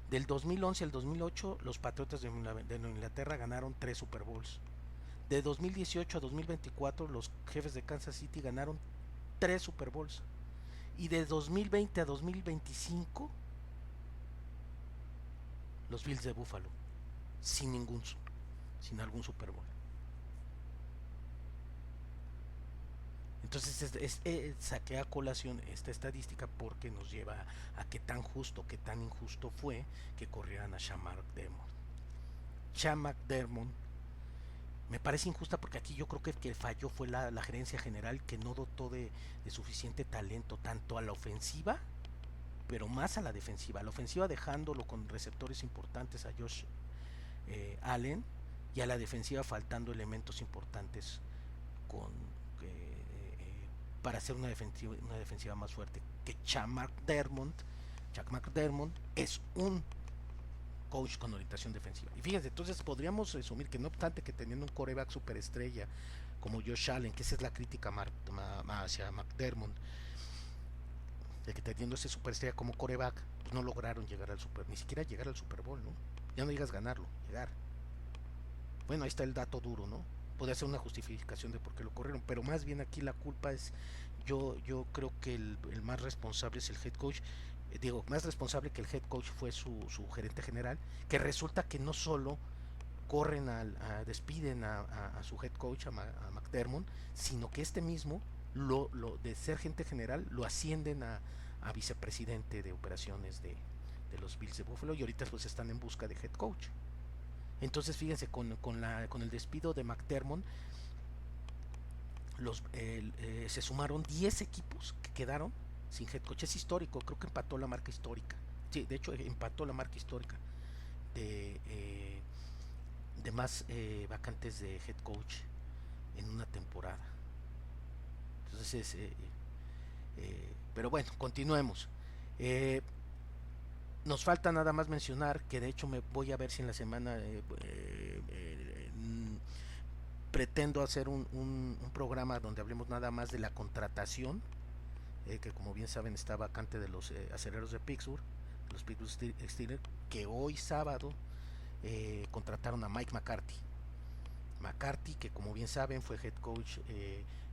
Del 2011 al 2008, los Patriotas de Nueva Inglaterra ganaron 3 Super Bowls. De 2018 a 2024, los Jefes de Kansas City ganaron 3 Super Bowls. Y de 2020 a 2025, los Bills de Buffalo, sin algún Super Bowl. Entonces saqué a colación esta estadística porque nos lleva a qué tan justo, qué tan injusto fue que corrieran a Sean McDermott. Sean McDermott me parece injusta porque aquí yo creo que el que falló fue la gerencia general, que no dotó de suficiente talento tanto a la ofensiva, pero más a la defensiva. A la ofensiva dejándolo con receptores importantes a Josh Allen, y a la defensiva faltando elementos importantes con para hacer una defensiva más fuerte. Que Chuck McDermott es un coach con orientación defensiva. Y fíjense, entonces podríamos resumir que no obstante que teniendo un quarterback superestrella como Josh Allen, que esa es la crítica hacia McDermott, de que teniendo ese superestrella como quarterback, pues no lograron llegar ni siquiera llegar al Super Bowl, ¿no? Ya no digas ganarlo, llegar. Bueno, ahí está el dato duro, ¿no? Puede ser una justificación de por qué lo corrieron, pero más bien aquí la culpa es, yo creo que el más responsable es el head coach. Digo, más responsable que el head coach fue su gerente general, que resulta que no solo despiden a su head coach, a McDermott, sino que este mismo, de ser gerente general, lo ascienden a vicepresidente de operaciones de los Bills de Buffalo, y ahorita pues están en busca de head coach. Entonces fíjense, con el despido de McDermott, se sumaron 10 equipos que quedaron sin head coach. Es histórico, creo que empató la marca histórica. Sí, de hecho empató la marca histórica de más vacantes de head coach en una temporada. Entonces, pero bueno, continuemos. Nos falta nada más mencionar que de hecho me voy a ver si en la semana pretendo hacer un programa donde hablemos nada más de la contratación, que como bien saben está vacante, de los aceleros de Pittsburgh, los Pittsburgh Steelers, que hoy sábado contrataron a Mike McCarthy. Que como bien saben fue head coach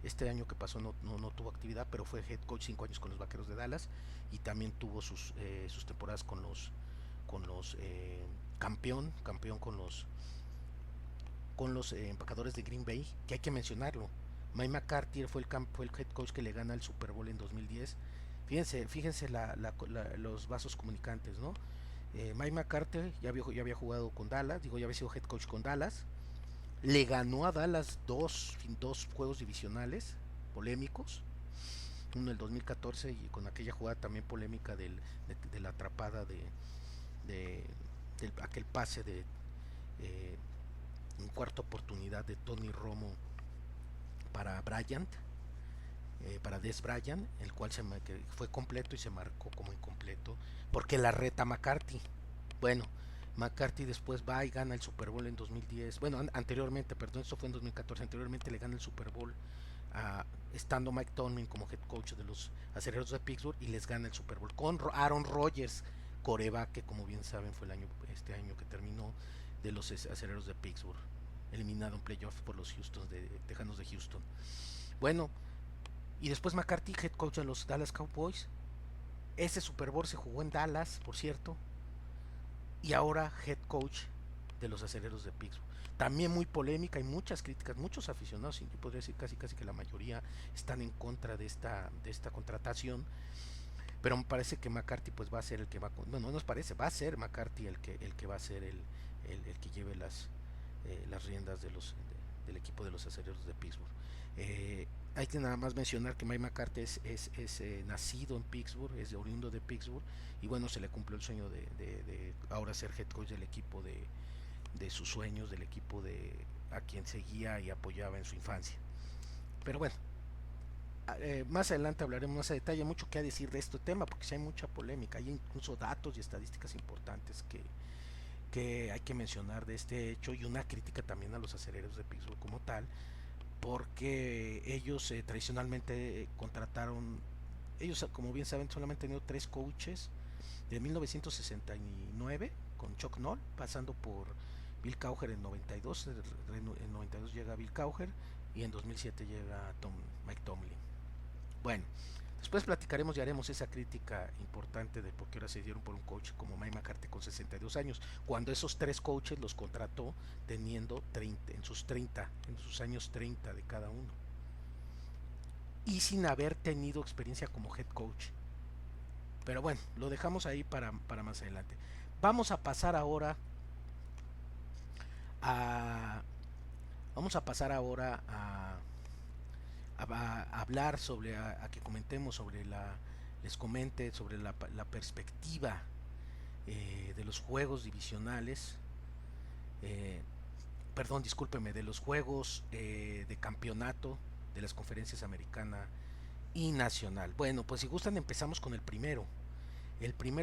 este año que pasó, no tuvo actividad, pero fue head coach 5 años con los Vaqueros de Dallas, y también tuvo sus temporadas con los campeón con los empacadores de Green Bay, que hay que mencionarlo. Mike McCarthy fue el head coach que le gana el Super Bowl en 2010. Fíjense los vasos comunicantes, ¿no? Mike McCarthy ya había jugado con Dallas, ya había sido head coach con Dallas. Le ganó a Dallas dos juegos divisionales polémicos. Uno en el 2014, y con aquella jugada también polémica de la atrapada de aquel pase de en cuarta oportunidad de Tony Romo para Bryant, para Dez Bryant, el cual que fue completo y se marcó como incompleto porque la reta McCarthy. Bueno, McCarthy después va y gana el Super Bowl en 2010. Bueno, anteriormente, perdón, esto fue en 2014. Anteriormente le gana el Super Bowl estando Mike Tomlin como head coach de los Aceleros de Pittsburgh, y les gana el Super Bowl con Aaron Rodgers, coreback, que como bien saben fue este año que terminó, de los Aceleros de Pittsburgh, eliminado en playoff por los Tejanos de Houston. Bueno, y después McCarthy, head coach de los Dallas Cowboys. Ese Super Bowl se jugó en Dallas, por cierto, y ahora head coach de los Aceleros de Pittsburgh. También muy polémica, y muchas críticas, muchos aficionados, yo podría decir casi que la mayoría están en contra de esta contratación, pero me parece que McCarthy pues va a ser el que va, no nos parece, va a ser McCarthy el que va a ser el que lleve las riendas del equipo de los Acereros de Pittsburgh. Hay que nada más mencionar que Mike McCarthy es nacido en Pittsburgh, es oriundo de Pittsburgh, y bueno, se le cumplió el sueño de ahora ser head coach del equipo de sus sueños, del equipo a quien seguía y apoyaba en su infancia. Pero bueno, más adelante hablaremos más a detalle, mucho que decir de este tema, porque si hay mucha polémica, hay incluso datos y estadísticas importantes que hay que mencionar de este hecho, y una crítica también a los Acereros de Pittsburgh como tal, porque ellos tradicionalmente contrataron, ellos como bien saben solamente han tenido 3 coaches de 1969 con Chuck Noll, pasando por Bill Cowher en 92, en 92 llega Bill Cowher y en 2007 llega Mike Tomlin. Bueno, después platicaremos y haremos esa crítica importante de por qué ahora se dieron por un coach como Mike McCarthy con 62 años, cuando esos 3 coaches los contrató teniendo 30, en sus años 30 de cada uno, y sin haber tenido experiencia como head coach. Pero bueno, lo dejamos ahí para más adelante. Vamos a pasar ahora a hablar sobre, a que comentemos sobre les comente sobre la perspectiva de los juegos divisionales, perdón, discúlpeme, de los juegos de campeonato de las conferencias americana y nacional. Bueno, pues si gustan empezamos con el primero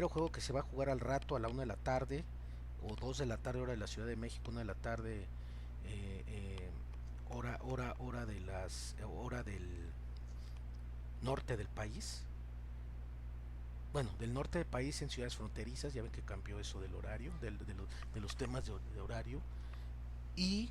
juego, que se va a jugar al rato a la 1 de la tarde o 2 de la tarde hora de la Ciudad de México, 1 de la tarde hora del norte del país, bueno, del norte del país, en ciudades fronterizas. Ya ven que cambió eso del horario, de los temas de horario, y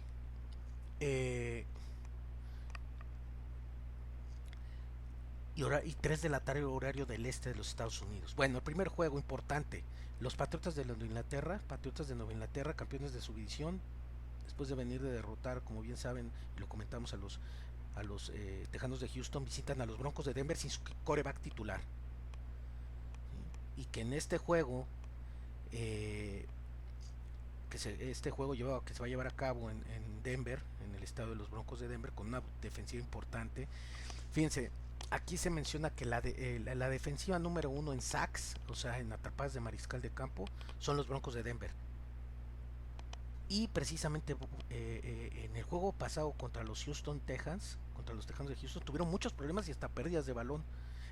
y 3 de la tarde horario del este de los Estados Unidos. Bueno, el primer juego importante, los Patriotas de Nueva Inglaterra, campeones de su división, después de venir de derrotar, como bien saben, y lo comentamos, a los Tejanos de Houston, visitan a los Broncos de Denver sin su quarterback titular, y que en este juego que se va a llevar a cabo en Denver, en el estado de los Broncos de Denver, con una defensiva importante. Fíjense, aquí se menciona que la defensiva número 1 en sacks, o sea, en atrapadas de mariscal de campo, son los Broncos de Denver. Y precisamente en el juego pasado contra los Tejanos de Houston, tuvieron muchos problemas y hasta pérdidas de balón.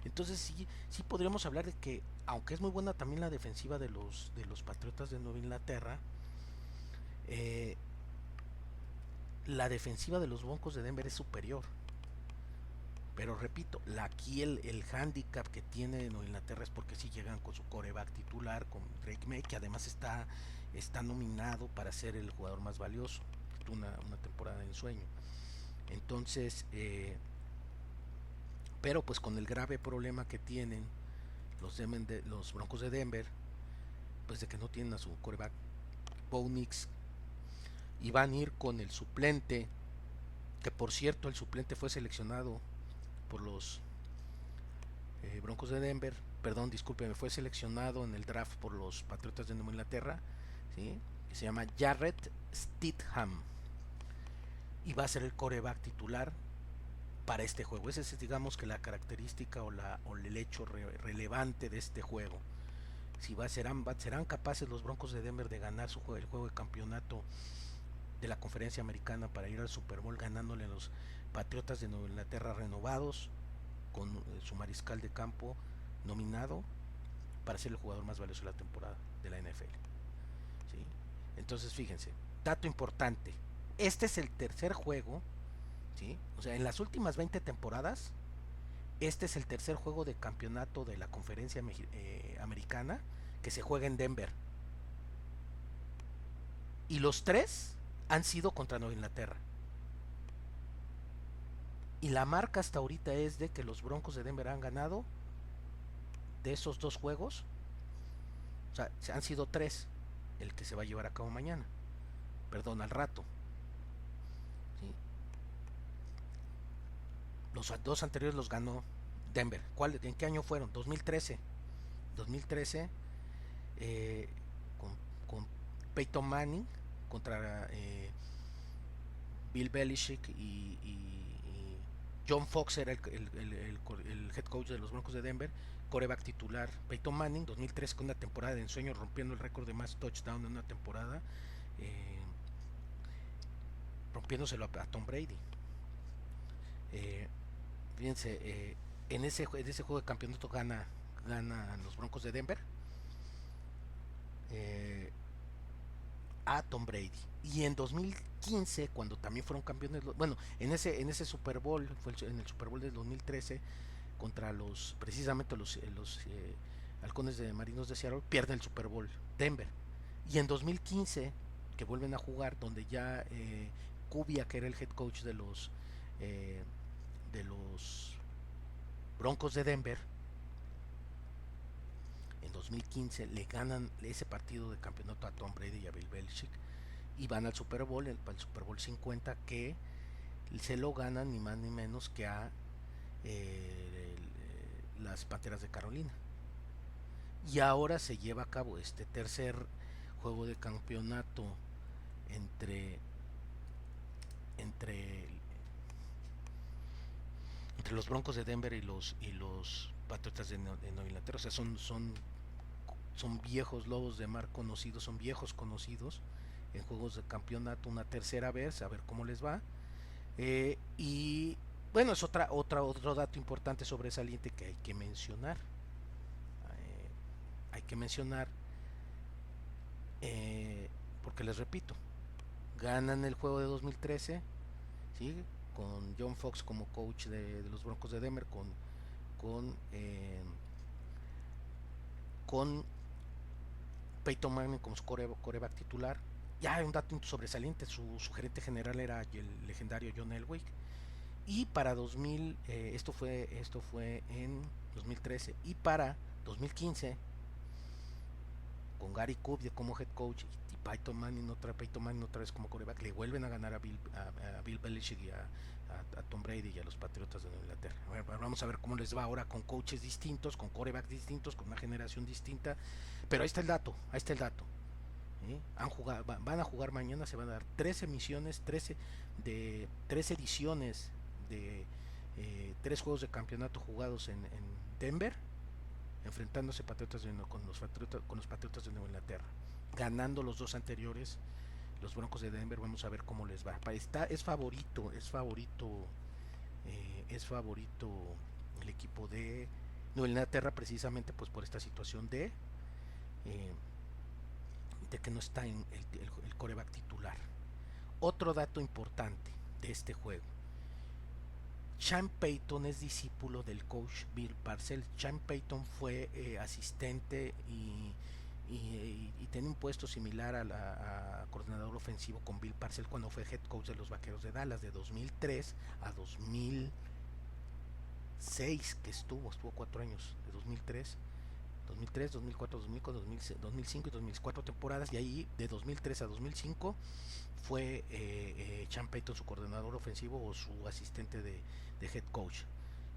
Entonces sí podríamos hablar de que, aunque es muy buena también la defensiva de los Patriotas de Nueva Inglaterra, la defensiva de los Broncos de Denver es superior. Pero repito, aquí el handicap que tiene Nueva Inglaterra es porque sí llegan con su quarterback titular, con Drake May, que además está nominado para ser el jugador más valioso, una temporada de ensueño. Entonces, pero pues con el grave problema que tienen los Broncos de Denver, pues de que no tienen a su quarterback Bo Nix, y van a ir con el suplente, que por cierto el suplente fue seleccionado por los Broncos de Denver, perdón, discúlpeme, fue seleccionado en el draft por los Patriotas de Nueva Inglaterra, ¿sí? Que se llama Jarrett Stidham, y va a ser el quarterback titular para este juego. Esa es, digamos, que la característica o el hecho relevante de este juego. Si serán capaces los Broncos de Denver de ganar el juego de campeonato de la conferencia americana para ir al Super Bowl, ganándole a los Patriotas de Nueva Inglaterra renovados, con su mariscal de campo nominado para ser el jugador más valioso de la temporada de la NFL. ¿Sí? Entonces fíjense, dato importante, este es el tercer juego, ¿sí? O sea, en las últimas 20 temporadas, este es el tercer juego de campeonato de la conferencia americana que se juega en Denver, y los 3 han sido contra Nueva Inglaterra. Y la marca hasta ahorita es de que los Broncos de Denver han ganado de esos 2 juegos. O sea, han sido 3, el que se va a llevar a cabo mañana, perdón, al rato, ¿sí? Los 2 anteriores los ganó Denver. ¿En qué año fueron? 2013 con Peyton Manning contra Bill Belichick y John Fox era el head coach de los Broncos de Denver, quarterback titular Peyton Manning, 2003 con una temporada de ensueño rompiendo el récord de más touchdown en una temporada, eh, rompiéndoselo a Tom Brady. Eh, Fíjense, en ese juego de campeonato ganan los Broncos de Denver eh, a Tom Brady. Y en 2015, cuando también fueron campeones, bueno, en ese Super Bowl, en el Super Bowl del 2013, contra precisamente los halcones de marinos de Seattle, pierden el Super Bowl Denver. Y en 2015, que vuelven a jugar, donde ya Kubiak, que era el head coach eh, de los Broncos de Denver, en 2015 le ganan ese partido de campeonato a Tom Brady y a Bill Belichick y van al Super Bowl, el Super Bowl 50, que se lo ganan ni más ni menos que a las Panteras de Carolina. Y ahora se lleva a cabo este tercer juego de campeonato entre entre entre los Broncos de Denver y los Patriotas de Nueva Inglaterra. O sea, son viejos lobos de mar conocidos, son viejos conocidos en juegos de campeonato una tercera vez, a ver cómo les va. Y bueno, es otro dato importante sobresaliente que hay que mencionar. Hay que mencionar, porque les repito, ganan el juego de 2013, ¿sí? Con John Fox como coach de los Broncos de Denver, con, eh, con Peyton Manning como su coreback titular. Ya hay un dato sobresaliente, su gerente general era el legendario John Elway. Y para 2000, esto fue en 2013, y para 2015, con Gary Kubiak como head coach y Peyton Manning otra vez como coreback, le vuelven a ganar a Bill Belichick y a Tom Brady y a los Patriotas de Nueva Inglaterra. A ver, vamos a ver cómo les va ahora con coaches distintos, con corebacks distintos, con una generación distinta. Pero ahí está el dato. Van a jugar mañana, se van a dar 13 emisiones, 13 ediciones de 3 juegos de campeonato jugados en Denver, enfrentándose con los Patriotas de Nueva Inglaterra, ganando los dos anteriores los Broncos de Denver. Vamos a ver cómo les va. Es favorito el equipo de Nueva Inglaterra, precisamente pues por esta situación eh, de que no está en el coreback titular. Otro dato importante de este juego: Sean Payton es discípulo del coach Bill Parcells. Sean Payton fue asistente y tiene un puesto similar a coordinador ofensivo con Bill Parcells cuando fue head coach de los Vaqueros de Dallas de 2003 a 2006, que estuvo 4 años, de 2003, 2004, 2005, 2005 y 2004 temporadas, y ahí de 2003 a 2005 fue Sean Payton su coordinador ofensivo o su asistente de head coach.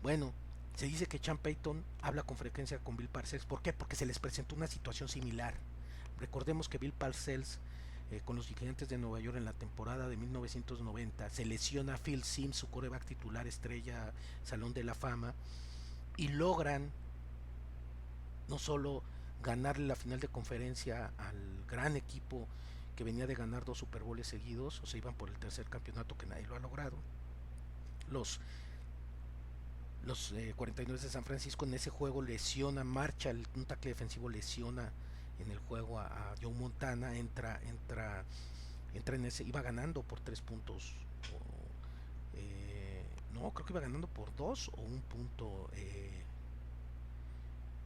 Bueno, se dice que Sean Payton habla con frecuencia con Bill Parcells. ¿Por qué? Porque se les presentó una situación similar. Recordemos que Bill Parcells, con los Gigantes de Nueva York en la temporada de 1990, se lesiona a Phil Simms, su quarterback titular, estrella, Salón de la Fama, y logran no solo ganarle la final de conferencia al gran equipo que venía de ganar 2 Super Bowls seguidos, o sea, iban por el tercer campeonato que nadie lo ha logrado. Los 49 de San Francisco en ese juego marcha un tackle defensivo, lesiona en el juego a Joe Montana, entra en ese, iba ganando por 3 puntos, no, creo que iba ganando por 2 o 1 punto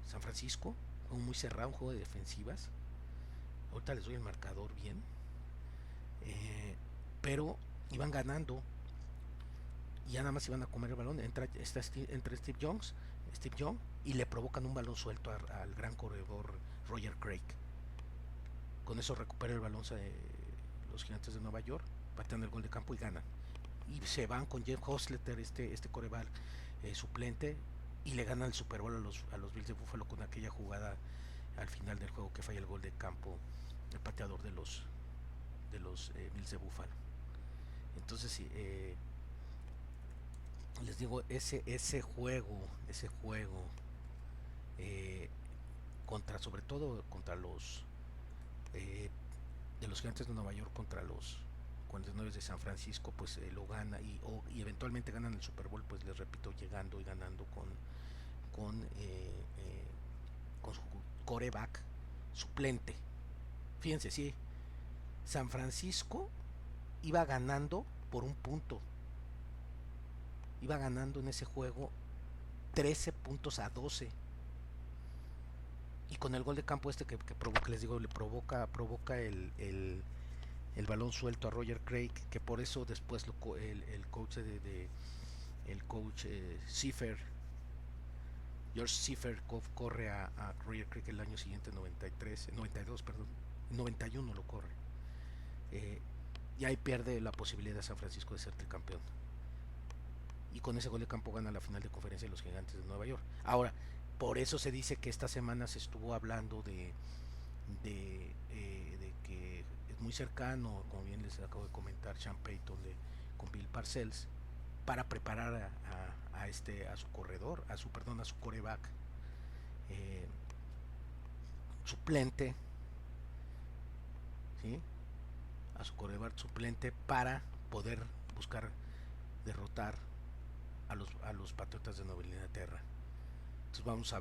San Francisco. Juego muy cerrado, un juego de defensivas. Ahorita les doy el marcador bien. Pero iban ganando y ya nada más iban a comer el balón. Entra Steve Young, y le provocan un balón suelto al gran corredor Roger Craig. Con eso recupera el balón los Gigantes de Nueva York, patean el gol de campo y ganan. Y se van con Jeff Hostetler, este coreback suplente, y le ganan el Super Bowl a los Bills de Buffalo con aquella jugada al final del juego que falla el gol de campo el pateador de los Bills de Buffalo. Entonces, les digo, ese juego eh, contra, sobre todo contra los de los Gigantes de Nueva York contra los 49 de San Francisco, pues lo gana y eventualmente ganan el Super Bowl, pues les repito, llegando y ganando con, eh, eh, con su coreback suplente. Fíjense, sí, San Francisco iba ganando por un punto, iba ganando en ese juego 13 puntos a 12 y con el gol de campo que provoca, les digo, le provoca el balón suelto a Roger Craig, que por eso después el coach el coach George Seifert corre a Roger Craig el año siguiente, 93, 92, perdón, 91 lo corre. Eh, y ahí pierde la posibilidad de San Francisco de ser tricampeón. Y con ese gol de campo gana la final de conferencia de los Gigantes de Nueva York. Ahora, por eso se dice que esta semana se estuvo hablando de que es muy cercano, como bien les acabo de comentar, Sean Payton con Bill Parcells, para preparar a su corredor, a su coreback eh, suplente, ¿sí? A su coreback suplente para poder buscar derrotar a los Patriotas de Nueva Inglaterra. Entonces vamos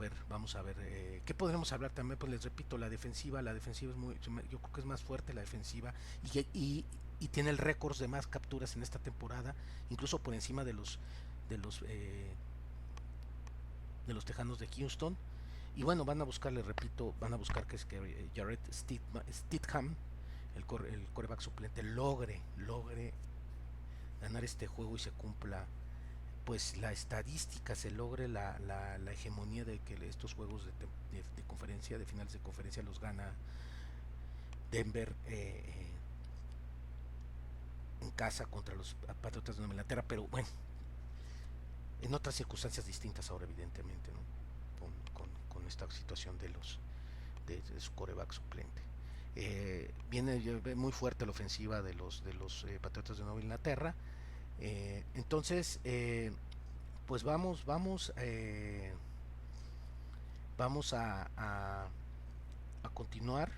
a ver, ¿qué podremos hablar también? Pues les repito, la defensiva es muy, yo creo que es más fuerte la defensiva y tiene el récord de más capturas en esta temporada, incluso por encima de los eh, de los Tejanos de Houston. Y bueno, van a buscar, les repito, van a buscar que Jarrett Stidham, el coreback suplente, logre ganar este juego y se cumpla pues la estadística, se logre la hegemonía de que estos juegos de conferencia, de finales de conferencia los gana Denver en casa contra los Patriotas de Nueva Inglaterra, pero bueno, en otras circunstancias distintas ahora evidentemente, ¿no? Con esta situación de su coreback suplente. Viene muy fuerte la ofensiva de los Patriotas de Nueva Inglaterra. Entonces, pues vamos a continuar.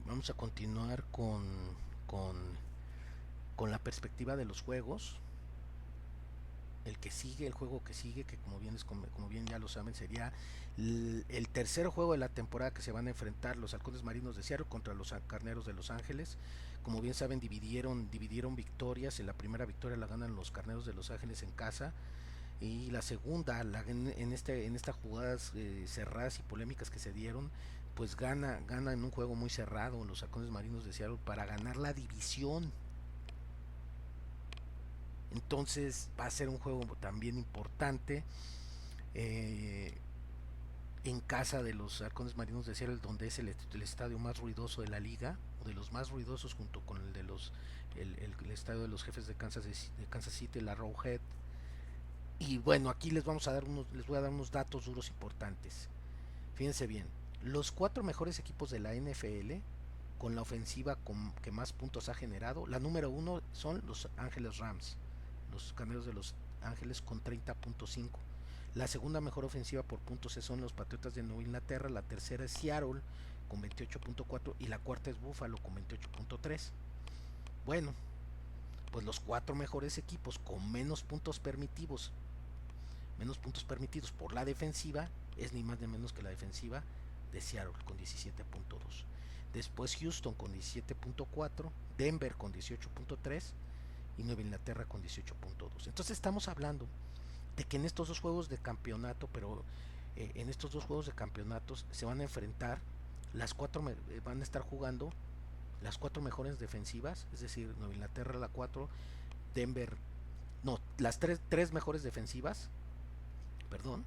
Vamos a continuar con, con la perspectiva de los juegos. El juego que sigue, que como bien ya lo saben, sería el tercer juego de la temporada que se van a enfrentar los Halcones Marinos de Seattle contra los Carneros de Los Ángeles. Como bien saben, dividieron victorias. En la primera victoria la ganan los Carneros de Los Ángeles en casa. Y la segunda, en estas jugadas cerradas y polémicas que se dieron, pues gana en un juego muy cerrado los Halcones Marinos de Seattle para ganar la división. Entonces va a ser un juego también importante en casa de los Halcones Marinos de Seattle, donde es el estadio más ruidoso de la liga, o de los más ruidosos junto con el de el estadio de los Jefes de Kansas City, la Arrowhead. Y bueno, aquí les voy a dar unos datos duros importantes. Fíjense bien, los 4 mejores equipos de la NFL con la ofensiva que más puntos ha generado, la número 1 son los Ángeles Rams, los Carneros de Los Ángeles con 30.5. La segunda mejor ofensiva por puntos son los Patriotas de Nueva Inglaterra, la tercera es Seattle con 28.4 y la cuarta es Buffalo con 28.3. Bueno, pues los 4 mejores equipos con menos puntos permitidos por la defensiva es ni más ni menos que la defensiva de Seattle con 17.2. Después Houston con 17.4, Denver con 18.3 y Nueva Inglaterra con 18.2. Entonces estamos hablando de que en estos dos juegos de campeonato, pero en estos dos juegos de campeonatos se van a enfrentar van a estar jugando las 4 mejores defensivas, es decir, Nueva Inglaterra la 4, Denver, no, las tres mejores defensivas, perdón,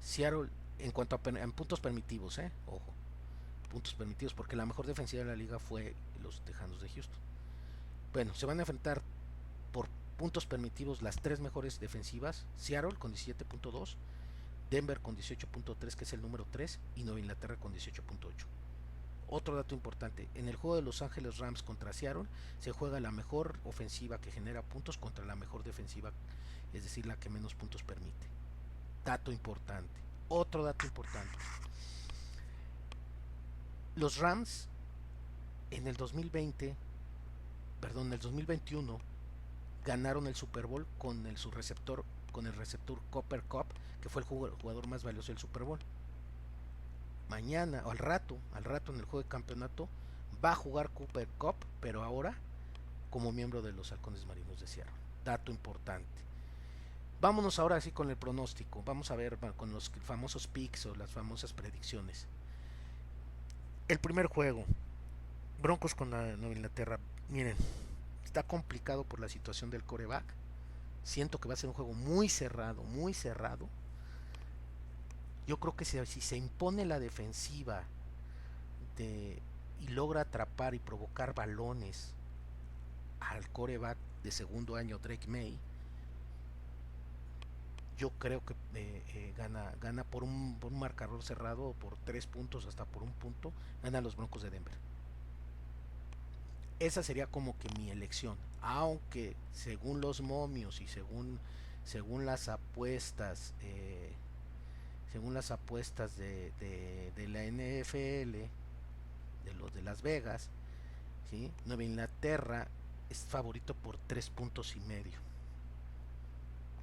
Seattle en cuanto a en puntos permitidos, ojo, puntos permitidos, porque la mejor defensiva de la liga fue los Tejanos de Houston. Bueno, se van a enfrentar por puntos permitidos las 3 mejores defensivas, Seattle con 17.2, Denver con 18.3, que es el número 3, y Nueva Inglaterra con 18.8. Otro dato importante, en el juego de Los Ángeles Rams contra Seattle se juega la mejor ofensiva que genera puntos contra la mejor defensiva, es decir, la que menos puntos permite. Dato importante. Otro dato importante. Los Rams en el 2020, perdón, en el 2021 ganaron el Super Bowl con el receptor Cooper Kupp, que fue el jugador más valioso del Super Bowl. Mañana o al rato en el juego de campeonato va a jugar Cooper Kupp, pero ahora como miembro de los Halcones Marinos de Seattle. Dato importante. Vámonos ahora sí con el pronóstico. Vamos a ver con los famosos picks o las famosas predicciones. El primer juego, Broncos con la Nueva Inglaterra. Miren, está complicado por la situación del quarterback. Siento que va a ser un juego muy cerrado, muy cerrado. Yo creo que si se impone la defensiva y logra atrapar y provocar balones al quarterback de segundo año, Drake May, yo creo que gana por un marcador cerrado, por 3 puntos, hasta por un punto, ganan los Broncos de Denver. Esa sería como que mi elección, aunque según los momios y según las apuestas de la NFL, de los de Las Vegas, ¿sí? Nueva Inglaterra es favorito por 3 puntos y medio,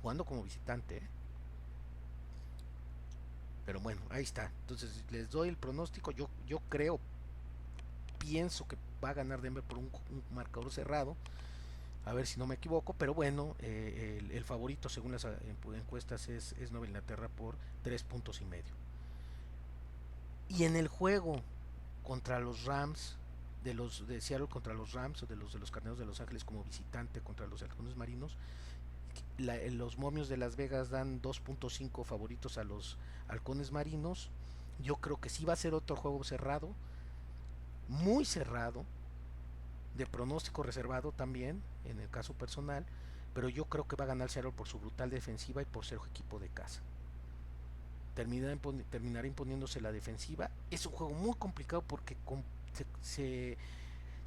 jugando como visitante, ¿eh? Pero bueno, ahí está. Entonces les doy el pronóstico. Yo pienso que va a ganar Denver por un marcador cerrado. A ver si no me equivoco, pero bueno, el favorito según las encuestas es Nueva Inglaterra por 3 puntos y medio. Y en el juego contra los Rams, de Seattle contra los Rams, o de los Carneros de Los Ángeles como visitante contra los Halcones Marinos, los momios de Las Vegas dan 2.5 favoritos a los Halcones Marinos. Yo creo que sí va a ser otro juego cerrado, muy cerrado, de pronóstico reservado también, en el caso personal, pero yo creo que va a ganar Seattle por su brutal defensiva y por ser equipo de casa. Terminará imponiéndose la defensiva. Es un juego muy complicado porque se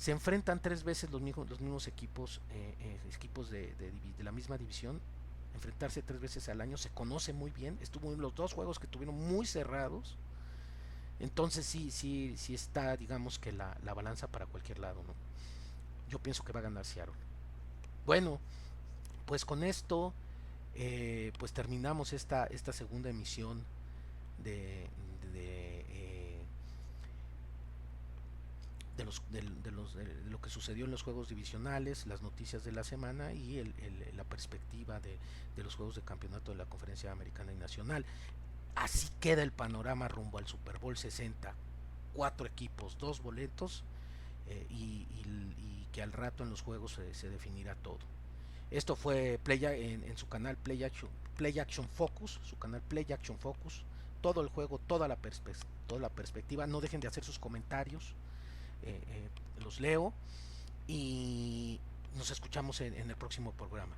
enfrentan 3 veces los mismos equipos, equipos de la misma división. Enfrentarse 3 veces al año, se conoce muy bien. Estuvo en los 2 juegos que tuvieron muy cerrados. Entonces sí está, digamos que la balanza para cualquier lado, ¿no? Yo pienso que va a ganar Seattle. Bueno, pues con esto pues terminamos esta segunda emisión de, de, eh, de lo que sucedió en los juegos divisionales, las noticias de la semana y la perspectiva de los juegos de campeonato de la Conferencia Americana y Nacional. Así queda el panorama rumbo al Super Bowl 60. 4 equipos, 2 boletos, y que al rato en los juegos se definirá todo. Esto fue en su canal Play Action Focus, su canal Play Action Focus. Todo el juego, toda la perspectiva. No dejen de hacer sus comentarios, los leo y nos escuchamos en el próximo programa.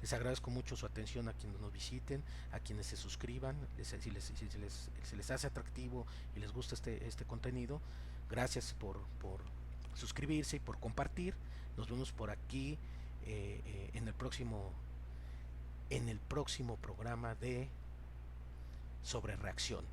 Les agradezco mucho su atención a quienes nos visiten, a quienes se suscriban, si se les hace atractivo y les gusta este contenido. Gracias por suscribirse y por compartir. Nos vemos por aquí en el próximo programa de Sobre Reacción.